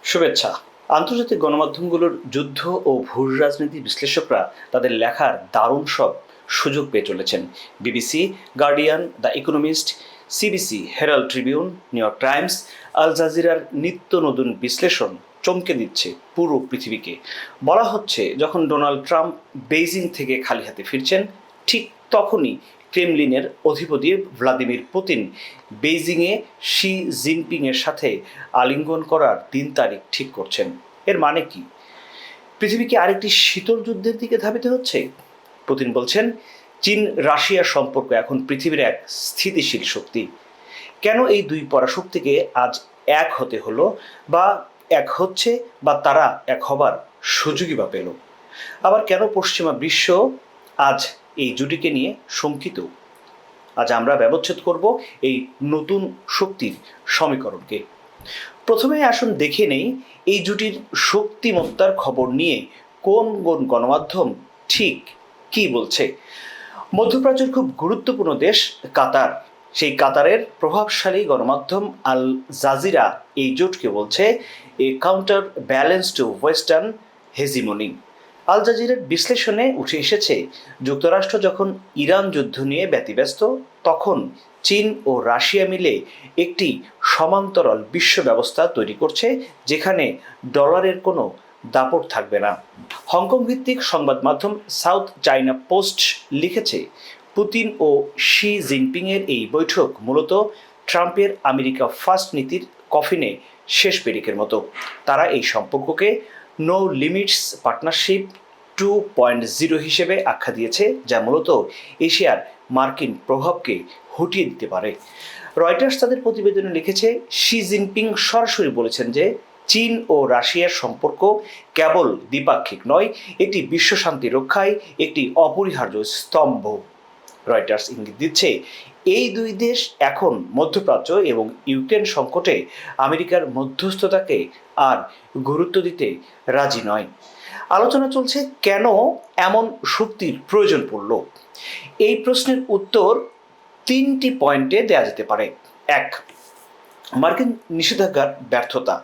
শুভেচ্ছা। আন্তর্জাতিক গণমাধ্যমগুলোর যুদ্ধ ও ভূ রাজনীতি বিশ্লেষকরা তাদের লেখার দারুণ সব সুযোগ পেয়ে চলেছেন। BBC, Guardian, the Economist, CBC, Herald Tribune, New York Times, Al জাজিরার নিত্য নতুন বিশ্লেষণ চমকে দিচ্ছে পুরো পৃথিবীকে। বলা হচ্ছে, যখন ডোনাল্ড ট্রাম্প বেইজিং থেকে খালি হাতে ফিরছেন, ঠিক তখনই ক্রেমলিনের অধিপতি ভ্লাদিমির পুতিন বেইজিংয়ে শি জিনপিংয়ের সাথে আলিঙ্গন করার দিন তারিখ ঠিক করছেন। এর মানে কি? পৃথিবী কি আরেকটি শীতল যুদ্ধের দিকে ধাবিত হচ্ছে? পুতিন বলছেন, চীন রাশিয়ার সম্পর্ক এখন পৃথিবীর এক স্থিতিশীল শক্তি। কেন এই দুই পরাশক্তিকে আজ এক হতে হলো, বা এক হচ্ছে, বা তারা এক হবার সুযোগই বা পেল? আবার কেন পশ্চিমা বিশ্ব আজ এই জুটিকে নিয়ে শঙ্কিত? আজ আমরা ব্যবচ্ছেদ করব এই নতুন শক্তির সমীকরণকে। প্রথমে আসুন দেখে নেই এই জুটির শক্তিমত্তার খবর নিয়ে কোন কোন গণমাধ্যম ঠিক কি বলছে। মধ্যপ্রাচ্যের খুব গুরুত্বপূর্ণ দেশ কাতার, সেই কাতারের প্রভাবশালী গণমাধ্যম আল জাজিরা এই জোটকে বলছে a counter balance to western hegemony. Al জাজিরার বিশ্লেষণে উঠে এসেছে, যুক্তরাষ্ট্র যখন ইরান যুদ্ধ নিয়ে ব্যতিব্যস্ত, তখন চীন ও রাশিয়া মিলে একটি সমান্তরাল বিশ্ব ব্যবস্থা তৈরি করছে, যেখানে ডলারের কোনো দাপট থাকবে না। হংকং ভিত্তিক সংবাদ মাধ্যম সাউথ চাইনা পোস্ট লিখেছে, পুতিন ও শি জিনপিংয়ের এই বৈঠক মূলত ট্রাম্পের আমেরিকা ফার্স্ট নীতির কফিনে শেষ পেরেকের মতো। তারা এই সম্পর্ককে নো লিমিটস পার্টনারশিপ 2.0 হিসেবে আখ্যা দিয়েছে, যা মূলত এশিয়ার মার্কিন প্রভাবকে হটিয়ে দিতে পারে। রয়টার্স তাদের প্রতিবেদনে লিখেছে, শি জিনপিং সরাসরি বলেছেন যে চীন ও রাশিয়ার সম্পর্ক কেবল দ্বিপাক্ষিক নয়, এটি বিশ্ব শান্তি রক্ষায় একটি অপরিহার্য স্তম্ভ। রয়টার্স ইঙ্গিত দিচ্ছে, এই দুই দেশ এখন মধ্যপ্রাচ্য এবং ইউক্রেন সংকটে আমেরিকার মধ্যস্থতাকে আর গুরুত্ব দিতে রাজি নয়। আলোচনা চলছে কেন এমন শক্তির প্রয়োজন পড়ল। এই প্রশ্নের উত্তর 3টি পয়েন্টে দেওয়া যেতে পারে। 1, মার্কিন নিষেধাজ্ঞার ব্যর্থতা।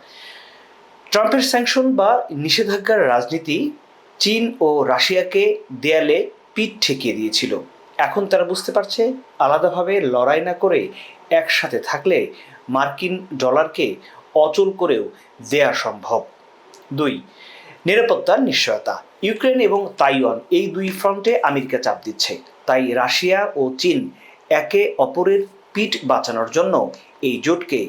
ট্রাম্পের স্যাংশন বা নিষেধাজ্ঞার রাজনীতি চীন ও রাশিয়াকে দেয়ালে পিঠ ঠেকিয়ে দিয়েছিল। এখন তারা বুঝতে পারছে, আলাদাভাবে লড়াই না করে একসাথে থাকলে মার্কিন ডলারকে অচল করেও দেয়া সম্ভব। 2, নিরাপত্তার নিশ্চয়তা। ইউক্রেন এবং তাইওয়ান এই দুই ফ্রন্টে আমেরিকা চাপ দিচ্ছে, তাই রাশিয়া ও চীন একে অপরের পিঠ বাঁচানোর জন্য এই জোটকে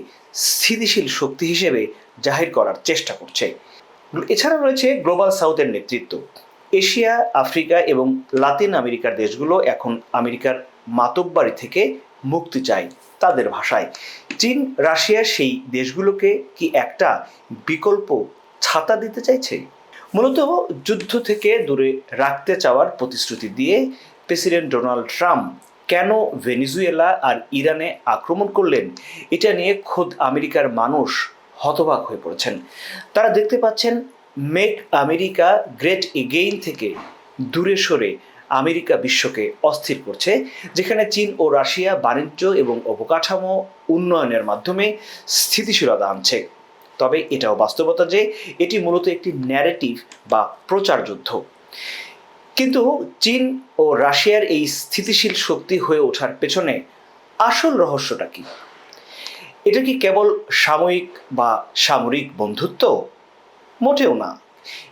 স্থিতিশীল শক্তি হিসেবে জাহির করার চেষ্টা করছে। এছাড়া রয়েছে গ্লোবাল সাউথের নেতৃত্ব। এশিয়া, আফ্রিকা এবং লাতিন আমেরিকার দেশগুলো এখন আমেরিকার মাতব্বারি থেকে মুক্তি চায়। তাদের ভাষায় চীন রাশিয়ার সেই দেশগুলোকে কি একটা বিকল্প ছাতা দিতে চাইছে? মূলত যুদ্ধ থেকে দূরে রাখতে চাওয়ার প্রতিশ্রুতি দিয়ে প্রেসিডেন্ট ডোনাল্ড ট্রাম্প কেন ভেনেজুয়েলা আর ইরানে আক্রমণ করলেন, এটা নিয়ে খোদ আমেরিকার মানুষ হতবাক হয়ে পড়েছেন। তারা দেখতে পাচ্ছেন, মেক আমেরিকা গ্রেট এগেইন থেকে দূরে সরে আমেরিকা বিশ্বকে অস্থির করছে, যেখানে চীন ও রাশিয়া বাণিজ্য এবং অবকাঠামো উন্নয়নের মাধ্যমে স্থিতিশীলতা আনছে। তবে এটাও বাস্তবতা যে এটি মূলত একটি ন্যারেটিভ বা প্রচার যুদ্ধ। কিন্তু চীন ও রাশিয়ার এই স্থিতিশীল শক্তি হয়ে ওঠার পেছনে আসল রহস্যটা কি? এটা কি কেবল সাময়িক বা সামরিক বন্ধুত্ব? মোটেও না।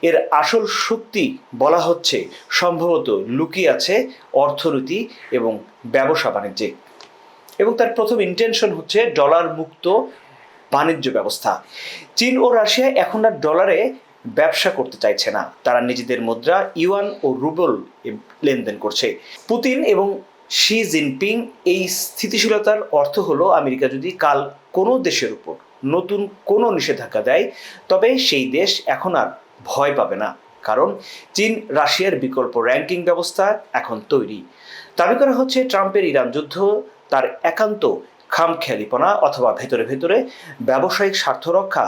এর আসল শক্তি বলা হচ্ছে সম্ভবত লুকিয়ে আছে অর্থনীতি এবং ব্যবসা বাণিজ্যে, এবং তার প্রথম ইন্টেনশন হচ্ছে ডলার মুক্ত বাণিজ্য ব্যবস্থা। চীন ও রাশিয়া এখন আর ডলারে ব্যবসা করতে চাইছে না, তারা নিজেদের মুদ্রা ইউয়ান ও রুবল লেনদেন করছে। পুতিন এবং শি জিনপিং এই স্থিতিশীলতার অর্থ হলো, আমেরিকা যদি কাল কোনো দেশের উপর নতুন কোনো নিষেধাজ্ঞা দেয়, তবে সেই দেশ এখন আর ভয় পাবে না, কারণ চীন রাশিয়ার বিকল্প র্যাঙ্কিং ব্যবস্থা এখন তৈরি। দাবি করা হচ্ছে, ট্রাম্পের ইরান যুদ্ধ তার একান্ত খামখেয়ালিপনা অথবা ভেতরে ভেতরে ব্যবসায়িক স্বার্থ রক্ষা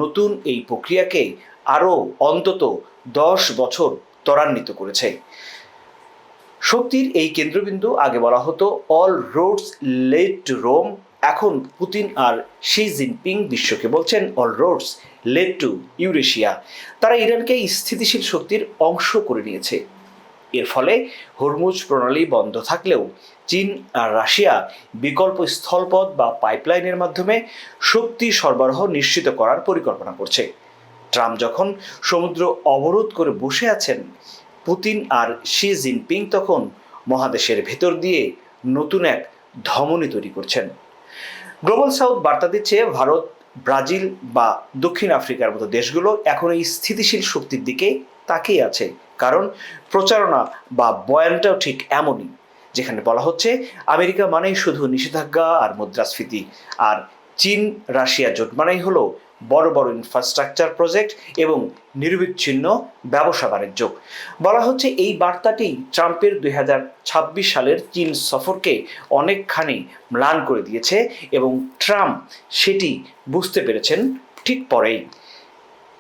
নতুন এই প্রক্রিয়াকে আরও অন্তত 10 বছর ত্বরান্বিত করেছে। শক্তির এই কেন্দ্রবিন্দু আগে বলা হতো all roads lead to Rome, এখন পুতিন আর শি জিনপিং বিশ্বকে বলছেন all roads led to Eurasia. তারা ইরানকে স্থিতিশীল শক্তির অংশ করে নিয়েছে। এর ফলে হরমুজ প্রণালী বন্ধ থাকলেও চীন আর রাশিয়া বিকল্প স্থলপথ বা পাইপলাইনের মাধ্যমে শক্তি সরবরাহ নিশ্চিত করার পরিকল্পনা করছে। ট্রাম্প যখন সমুদ্র অবরোধ করে বসে আছেন, পুতিন আর শি জিনপিং তখন মহাদেশের ভেতর দিয়ে নতুন এক ধমনী তৈরি করছেন। গ্লোবাল সাউথ বার্তা দিচ্ছে ভারত, ব্রাজিল বা দক্ষিণ আফ্রিকার মতো দেশগুলো এখন এই স্থিতিশীল শক্তির দিকে তাকিয়ে আছে। কারণ প্রচারণা বা বয়ানটাও ঠিক এমনই, যেখানে বলা হচ্ছে আমেরিকা মানেই শুধু নিষেধাজ্ঞা আর মুদ্রাস্ফীতি, আর চীন রাশিয়া জোট মানেই হলো বড় বড় ইনফ্রাস্ট্রাকচার প্রজেক্ট এবং নিরবিচ্ছিন্ন ব্যবসা বাণিজ্য। বলা হচ্ছে এই বার্তাটি ট্রাম্পের 2026 সালের চীন সফরকে অনেকখানি ম্লান করে দিয়েছে এবং ট্রাম্প সেটি বুঝতে পেরেছেন ঠিক পরেই।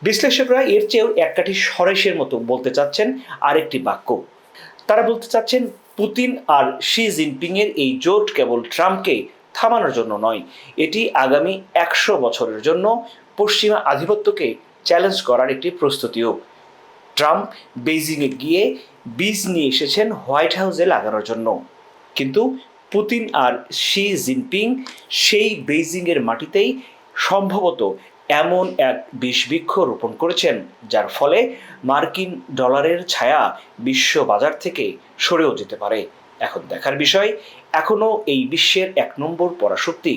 বিশ্লেষকরা এর চেয়েও এক কাঠি সরেসের মতো বলতে চাচ্ছেন আরেকটি বাক্য। তারা বলতে চাচ্ছেন পুতিন আর শি জিনপিংয়ের এই জোট কেবল ট্রাম্পকে থামানোর জন্য নয়, এটি আগামী 100 বছরের জন্য পশ্চিমা আধিপত্যকে চ্যালেঞ্জ করার একটি প্রস্তুতিও। ট্রাম্প বেইজিংয়ে গিয়ে বীজ নিয়ে এসেছেন হোয়াইট হাউসে লাগানোর জন্য, কিন্তু পুতিন আর শি জিনপিং সেই বেইজিংয়ের মাটিতেই সম্ভবত এমন এক বিষবৃক্ষ রোপণ করেছেন যার ফলে মার্কিন ডলারের ছায়া বিশ্ব বাজার থেকে সরেও যেতে পারে। এখন দেখার বিষয়, এখনও এই বিশ্বের 1 নম্বর পরাশক্তি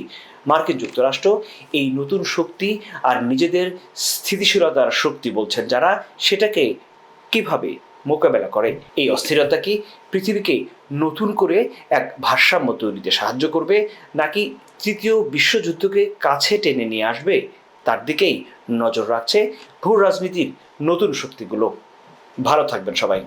মার্কিন যুক্তরাষ্ট্র এই নতুন শক্তি আর নিজেদের স্থিতিশীলতার শক্তি বলছেন যারা, সেটাকে কিভাবে মোকাবেলা করে। এই অস্থিরতা কি পৃথিবীকে নতুন করে এক ভারসাম্য তৈরিতে সাহায্য করবে, নাকি তৃতীয় বিশ্বযুদ্ধকে কাছে টেনে নিয়ে আসবে? তার দিকেই নজর রাখছে ভূ রাজনীতির নতুন শক্তিগুলো। ভালো থাকবেন সবাই।